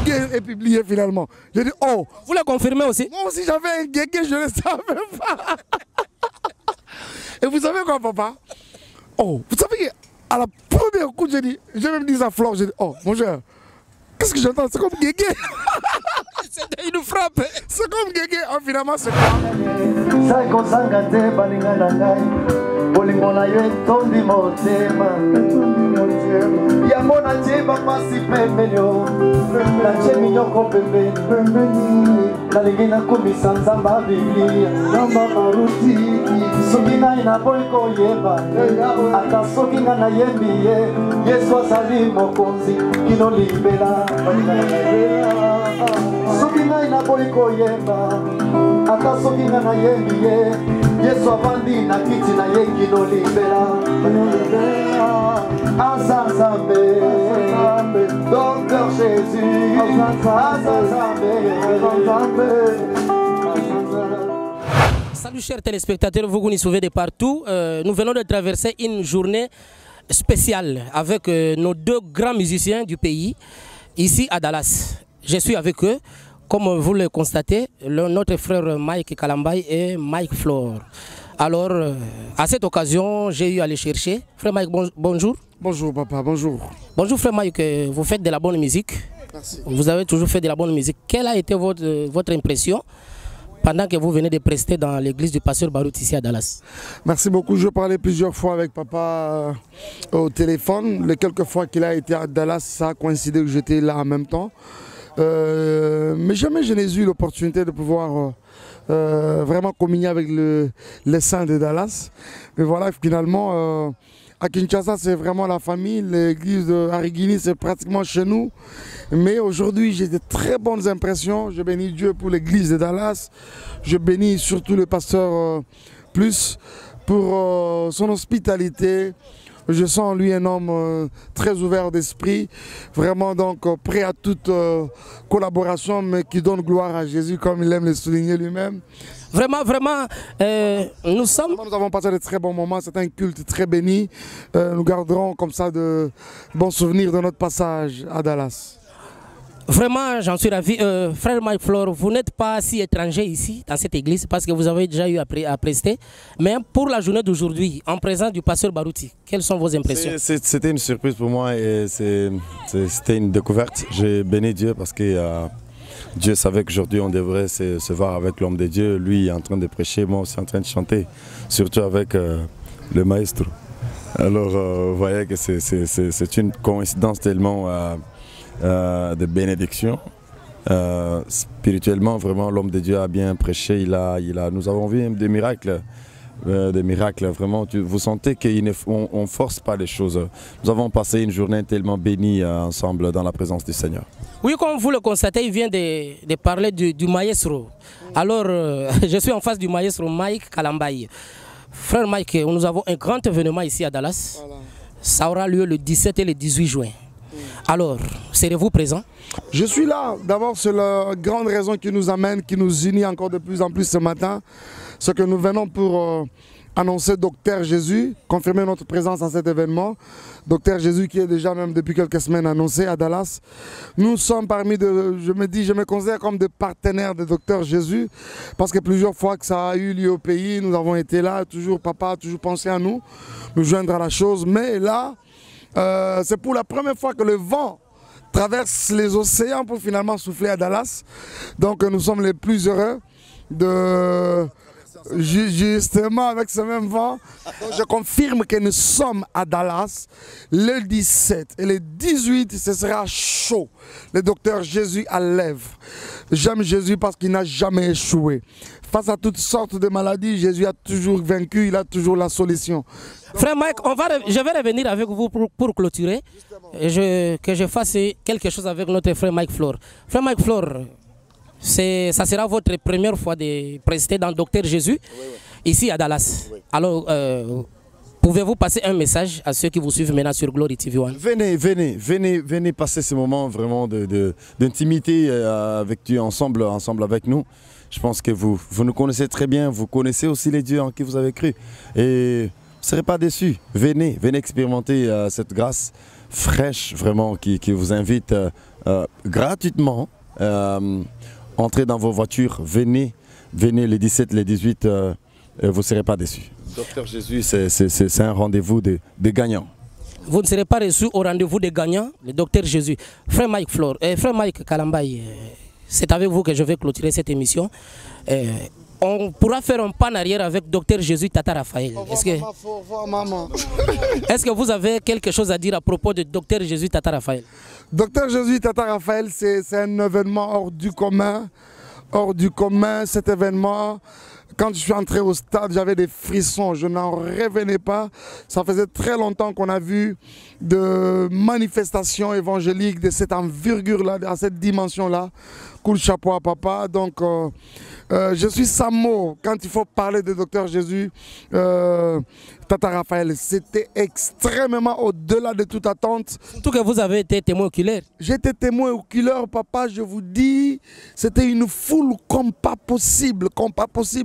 guégué est publié finalement. J'ai dit, oh. Vous le confirmez aussi? Moi aussi j'avais un guégué, je ne le savais pas. Et vous savez quoi, papa? Oh, vous savez qu'à la première coup, j'ai dit, j'ai même dit à Flore, j'ai dit, oh, mon cher, qu'est-ce que j'entends? C'est comme guégué. C'était une frappe. C'est comme guégué. Oh, finalement, c'est quoi? Bolingona tondi motema yango najeba pasi pembelio natie minyoko pembeni nalingi nakomisa nzamba biblia nzamba marutiki soki ngai naboyi koyeba ata soki ngai nayembi ye yesu azali mokonzi kino libela soki ngai naboyi koyeba ata soki ngai nayembi ye yesu avandi na kiti na ye kino libela azazambe docteur Jésus azazambe. Salut chers téléspectateurs, vous nous suivez de partout. Nous venons de traverser une journée spéciale avec nos deux grands musiciens du pays, ici à Dallas. Je suis avec eux. Comme vous le constatez, notre frère Mike Kalambay et Mike Flore. Alors, à cette occasion, j'ai eu à les chercher. Frère Mike, bonjour. Bonjour papa, bonjour. Bonjour frère Mike, vous faites de la bonne musique. Merci. Vous avez toujours fait de la bonne musique. Quelle a été votre impression pendant que vous venez de prester dans l'église du pasteur Barout ici à Dallas? Merci beaucoup. Je parlais plusieurs fois avec papa au téléphone. Les quelques fois qu'il a été à Dallas, ça a coïncidé que j'étais là en même temps. Mais jamais je n'ai eu l'opportunité de pouvoir vraiment communier avec les saints de Dallas. Mais voilà, finalement, à Kinshasa, c'est vraiment la famille. L'église de Arigini, c'est pratiquement chez nous. Mais aujourd'hui, j'ai de très bonnes impressions. Je bénis Dieu pour l'église de Dallas. Je bénis surtout le pasteur Plus pour son hospitalité. Je sens en lui un homme très ouvert d'esprit, vraiment donc prêt à toute collaboration, mais qui donne gloire à Jésus, comme il aime le souligner lui-même. Vraiment, nous avons passé de très bons moments, c'est un culte très béni. Nous garderons comme ça de bons souvenirs de notre passage à Dallas. Vraiment, j'en suis ravi. Frère Mike Flore, vous n'êtes pas si étranger ici, dans cette église, parce que vous avez déjà eu à prester. Mais pour la journée d'aujourd'hui, en présence du pasteur Barouti, quelles sont vos impressions? C'était une surprise pour moi et c'était une découverte. J'ai béni Dieu parce que Dieu savait qu'aujourd'hui on devrait se voir avec l'homme de Dieu. Lui est en train de prêcher, moi aussi en train de chanter, surtout avec le maestro. Alors vous voyez que c'est une coïncidence tellement... de bénédiction. Spirituellement, vraiment, l'homme de Dieu a bien prêché. Nous avons vu des miracles. Vraiment, vous sentez qu'on ne force pas les choses. Nous avons passé une journée tellement bénie ensemble dans la présence du Seigneur. Oui, comme vous le constatez, il vient de parler du maestro. Alors, je suis en face du maestro Mike Kalambay. Frère Mike, nous avons un grand événement ici à Dallas. Voilà. Ça aura lieu le 17 et le 18 juin. Alors, serez-vous présent? Je suis là. D'abord, c'est la grande raison qui nous amène, qui nous unit encore de plus en plus ce matin. C'est que nous venons pour annoncer Docteur Jésus, confirmer notre présence à cet événement. Docteur Jésus qui est déjà même depuis quelques semaines annoncé à Dallas. Nous sommes parmi je me considère comme des partenaires de Docteur Jésus. Parce que plusieurs fois que ça a eu lieu au pays, nous avons été là, toujours papa a toujours pensé à nous joindre à la chose. Mais là, c'est pour la première fois que le vent traverse les océans pour finalement souffler à Dallas. Donc nous sommes les plus heureux de justement avec ce même vent. Donc, je confirme que nous sommes à Dallas le 17 et le 18, ce sera chaud. Le docteur Jésus à l'œuvre. J'aime Jésus parce qu'il n'a jamais échoué. Face à toutes sortes de maladies, Jésus a toujours vaincu, il a toujours la solution. Frère Mike, je vais revenir avec vous pour clôturer, et que je fasse quelque chose avec notre frère Mike Flore. Frère Mike Flore, ça sera votre première fois de prester dans Docteur Jésus, ici à Dallas. Oui. Alors, pouvez-vous passer un message à ceux qui vous suivent maintenant sur Glory TV One? Venez passer ce moment vraiment d'intimité avec Dieu, ensemble avec nous. Je pense que vous nous connaissez très bien, vous connaissez aussi les dieux en qui vous avez cru. Et vous ne serez pas déçus. Venez expérimenter cette grâce fraîche vraiment qui vous invite gratuitement. Entrez dans vos voitures, venez les 17, les 18, vous ne serez pas déçus. Docteur Jésus, c'est un rendez-vous des gagnants. Vous ne serez pas reçus au rendez-vous des gagnants, le Docteur Jésus. Frère Mike Kalambaye, c'est avec vous que je vais clôturer cette émission. On pourra faire un pas en arrière avec Docteur Jésus Tata Raphaël. Est-ce que vous avez quelque chose à dire à propos de Docteur Jésus Tata Raphaël? Docteur Jésus Tata Raphaël, c'est un événement hors du commun. Hors du commun, cet événement, quand je suis entré au stade, j'avais des frissons, je n'en revenais pas. Ça faisait très longtemps qu'on a vu de manifestations évangéliques de cette envergure-là, à cette dimension-là. Cool chapeau à papa. Donc, je suis Samo quand il faut parler de Docteur Jésus. Tata Raphaël, c'était extrêmement au-delà de toute attente. Surtout que vous avez été témoin oculaire. J'étais témoin oculaire, papa, je vous dis, c'était une foule comme pas possible,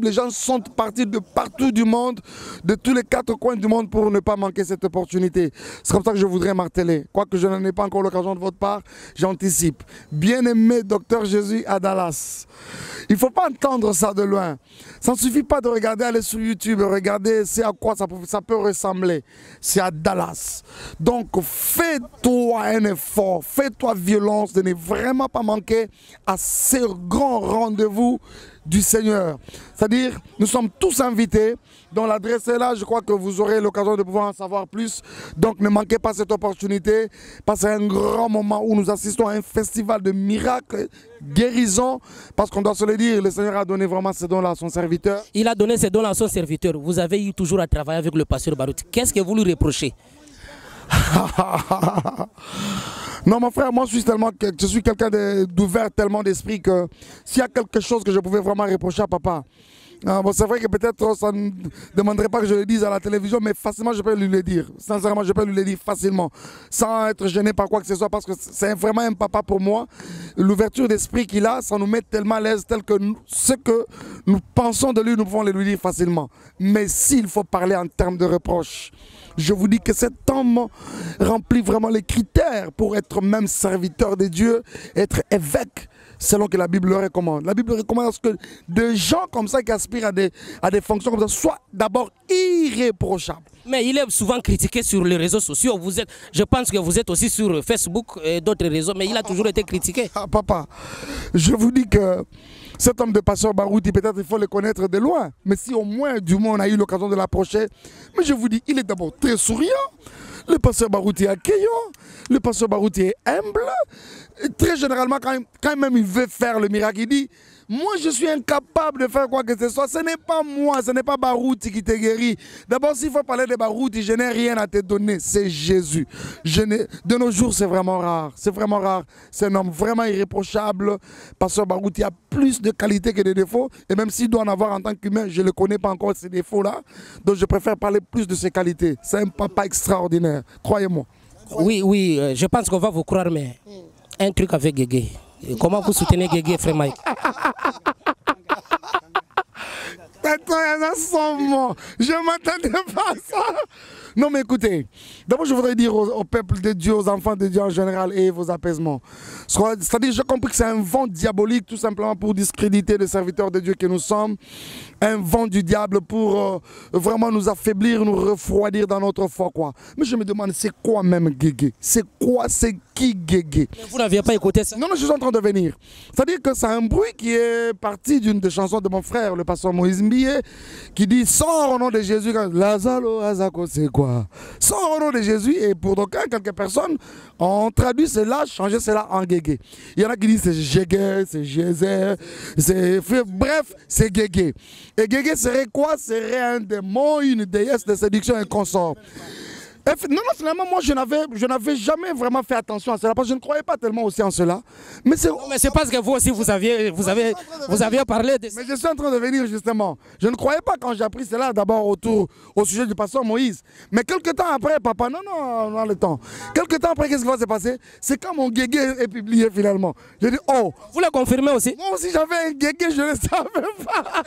Les gens sont partis de partout du monde, de tous les 4 coins du monde pour ne pas manquer cette opportunité. C'est comme ça que je voudrais marteler. Quoique je n'en ai pas encore l'occasion de votre part, j'anticipe. Bien-aimé Docteur Jésus à Dallas. Il ne faut pas entendre ça de loin. Ça ne suffit pas de regarder, aller sur YouTube, regarder c'est à quoi ça peut ressembler. C'est à Dallas. Donc fais-toi un effort, fais-toi violence de ne vraiment pas manquer à ce grand rendez-vous du Seigneur. C'est-à-dire, nous sommes tous invités, dont l'adresse est là, je crois que vous aurez l'occasion de pouvoir en savoir plus. Donc ne manquez pas cette opportunité, parce que c'est un grand moment où nous assistons à un festival de miracles, guérison, parce qu'on doit se le dire, le Seigneur a donné vraiment ces dons-là à son serviteur. Il a donné ces dons-là à son serviteur. Vous avez eu toujours à travailler avec le pasteur Barouti. Qu'est-ce que vous lui reprochez? Non mon frère, moi je suis quelqu'un d'ouvert, tellement d'esprit que s'il y a quelque chose que je pouvais vraiment reprocher à papa, bon, c'est vrai que peut-être ça ne demanderait pas que je le dise à la télévision, mais facilement je peux lui le dire. Sincèrement, je peux lui le dire facilement, sans être gêné par quoi que ce soit, parce que c'est vraiment un papa pour moi. L'ouverture d'esprit qu'il a, ça nous met tellement à l'aise, tel que ce que nous pensons de lui, nous pouvons le lui dire facilement. Mais s'il faut parler en termes de reproches, je vous dis que cet homme remplit vraiment les critères pour être même serviteur de Dieu, être évêque, selon que la Bible le recommande. La Bible recommande que des gens comme ça qui aspirent à des fonctions comme ça soient d'abord irréprochables. Mais il est souvent critiqué sur les réseaux sociaux. Je pense que vous êtes aussi sur Facebook et d'autres réseaux, mais il a toujours été critiqué. Ah, papa, je vous dis que cet homme de pasteur Barouti, peut-être il faut le connaître de loin, mais si au moins du moins on a eu l'occasion de l'approcher, mais je vous dis, il est d'abord très souriant. Le pasteur Barouti est accueillant, le pasteur Barouti est humble. Et très généralement, quand même il veut faire le miracle, il dit « Moi, je suis incapable de faire quoi que ce soit. Ce n'est pas moi, ce n'est pas Barouti qui te guérit. D'abord, s'il faut parler de Barouti, je n'ai rien à te donner. C'est Jésus. De nos jours, c'est vraiment rare. C'est vraiment rare. C'est un homme vraiment irréprochable. Pasteur Barouti a plus de qualités que de défauts. Et même s'il doit en avoir en tant qu'humain, je ne le connais pas encore, ces défauts-là. Donc, je préfère parler plus de ses qualités. C'est un papa extraordinaire. Croyez-moi. Oui, je pense qu'on va vous croire, mais un truc avec Guégué. Comment vous soutenez Guégué, frère Mike? Je ne m'attendais pas à ça. Non mais écoutez, d'abord je voudrais dire au peuple de Dieu, aux enfants de Dieu en général, et vos apaisements. C'est-à-dire j'ai compris que c'est un vent diabolique tout simplement pour discréditer les serviteurs de Dieu que nous sommes. Un vent du diable pour vraiment nous affaiblir, nous refroidir dans notre foi quoi. Mais je me demande c'est quoi même Guégué? C'est quoi, c'est qui Guégué? Vous n'aviez pas écouté ça? Non, je suis en train de venir. C'est-à-dire que c'est un bruit qui est parti d'une des chansons de mon frère, le pasteur Moïse Mbié, qui dit « Sors au nom de Jésus ». Lazalo Azako, c'est quoi? Sors au nom de Jésus. Et pour quelques personnes, on traduit cela, changer cela en Guégué. Il y en a qui disent c'est Jégué, c'est Jézé, bref, c'est Guégué. Et Guégué serait quoi? Serait un démon, une déesse de séduction et consort. Non, finalement, moi, je n'avais jamais vraiment fait attention à cela, parce que je ne croyais pas tellement aussi en cela. Mais c'est parce que vous aussi, vous aviez parlé de ça. Mais je suis en train de venir, justement. Je ne croyais pas quand j'ai appris cela, d'abord au sujet du pasteur Moïse. Mais quelques temps après, papa, non, le temps. Quelques temps après, qu'est-ce qui va se passer? C'est quand mon Guégué est publié, finalement. J'ai dit, oh. Vous le confirmez aussi? Moi aussi, j'avais un Guégué, je ne le savais pas.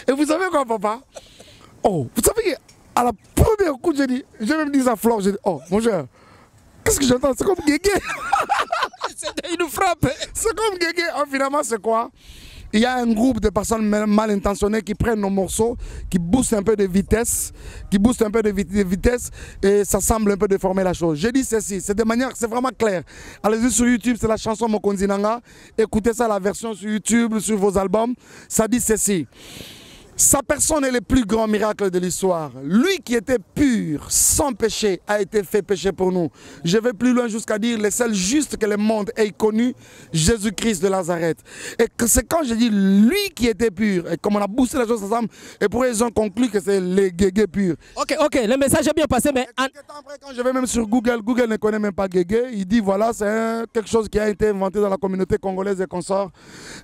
Et vous savez quoi, papa? Oh, vous savez que... À la première coup, j'ai même dit à Flore, j'ai dit, oh, mon cher, Qu'est-ce que j'entends? C'est comme Guégué. C'est une frappe. C'est comme Guégué. Oh, finalement, c'est quoi? Il y a un groupe de personnes mal intentionnées qui prennent nos morceaux, qui boostent un peu de vitesse, et ça semble un peu déformer la chose. J'ai dit ceci, c'est de manière, c'est vraiment clair. Allez-y sur YouTube, c'est la chanson Mokonzi Nanga. Écoutez ça, la version sur YouTube, sur vos albums. Ça dit ceci. Sa personne est le plus grand miracle de l'histoire. Lui qui était pur, sans péché, a été fait péché pour nous. Je vais plus loin jusqu'à dire le seul juste que le monde ait connu, Jésus-Christ de Nazareth. Et c'est quand je dis lui qui était pur, et comme on a boosté la chose ensemble, et pour eux ils ont conclu que c'est les Guégué purs. Ok, le message est bien passé, mais... Après, quand je vais même sur Google, Google ne connaît même pas Guégué. Il dit voilà, c'est quelque chose qui a été inventé dans la communauté congolaise et consorts.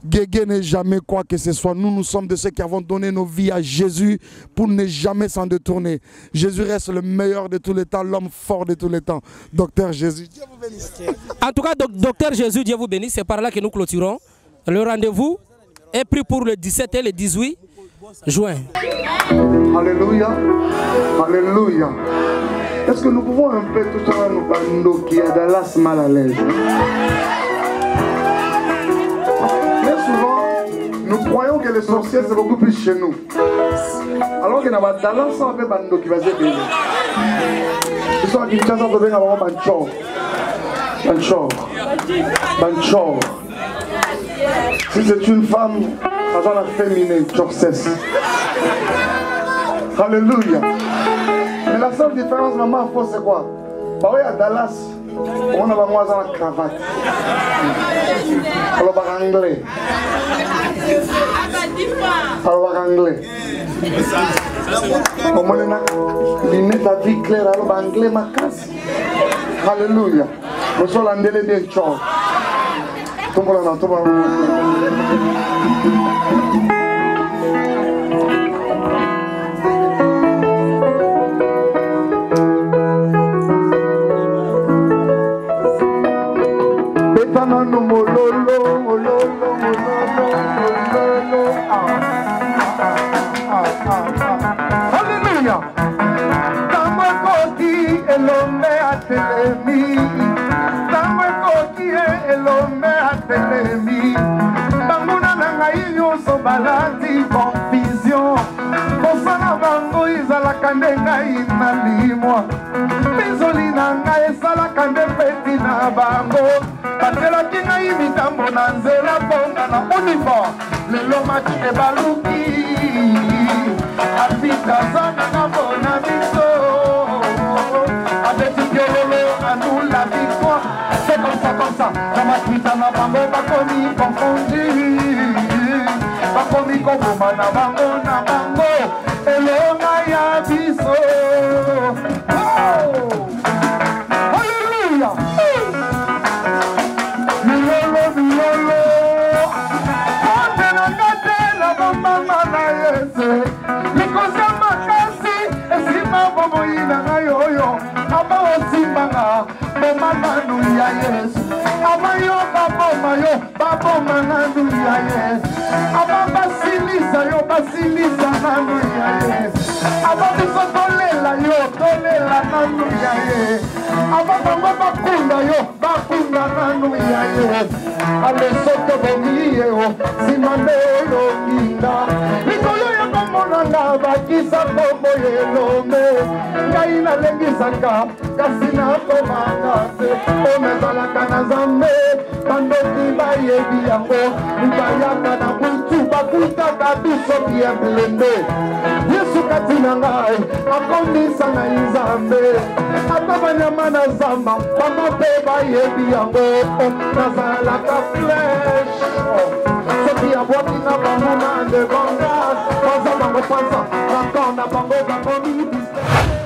Guégué n'est jamais quoi que ce soit. Nous sommes de ceux qui avons donné nos vie à Jésus pour ne jamais s'en détourner. Jésus reste le meilleur de tous les temps, l'homme fort de tous les temps. Docteur Jésus, Dieu vous bénisse. En tout cas, Docteur Jésus, Dieu vous bénisse. C'est par là que nous clôturons. Le rendez-vous est pris pour le 17 et le 18 juin. Alléluia. Alléluia. Est-ce que nous pouvons un peu tout à l'heure nous parler qui est Dallas mal à l'aise? Nous croyons que les sorciers c'est beaucoup plus chez nous. Alors que dans la Dallas, on fait bando qui va se dire. Ils sont à Kinshasa pour venir avoir Banchor. Si c'est une femme, ça va la féminine, Chorcès. Alléluia. Mais la seule différence, maman, c'est quoi? Bah oui, à Dallas, on a moins dans la cravate. Alors, par anglais. Alors, anglais. Comme on a lunette à vie claire, alors, anglais, ma casse. Alléluia. Nous sommes en délai de chant. Tout le monde, tout le monde. Alléluia. Tango koti elombe atelemi. Tango koti elombe atelemi. Banguna nangai nyonso balati confusion. Kosana bango izalaka nde ngai nalimwa. Bizoli na ngai esalaka nde peti na bango. Batelaki ngai mitambo na nzela mponga na uniforme. Lelo mati ebaluki Afrika zana na bona biso Avec Diololo à nous la victoire. C'est comme ça Dans ma suite na bango bakomi confondu Bakomi koboma na bango Elonga ya biso. Alléluia. Basilisa nanu yaye. Ababiso tolela nanu yaye. Ababango bakunda nanu yaye. Alesoto bomiye o simandelo kinda. Nikolo ya komona bakisa bobo yelome. Ngai lengisaka kasina komangase. Omezalaka na zambe bandoki bayebi yango. Bayaka na butu bakutaka biso bien blende. Yesu katina ngai akomisa na nzambe. Ata banyama na zamba bamope bayebi yango. Nazalaka flesh soki abwaki na bango na ndegonga. Baza bango panza bakona bango bakomi bisle.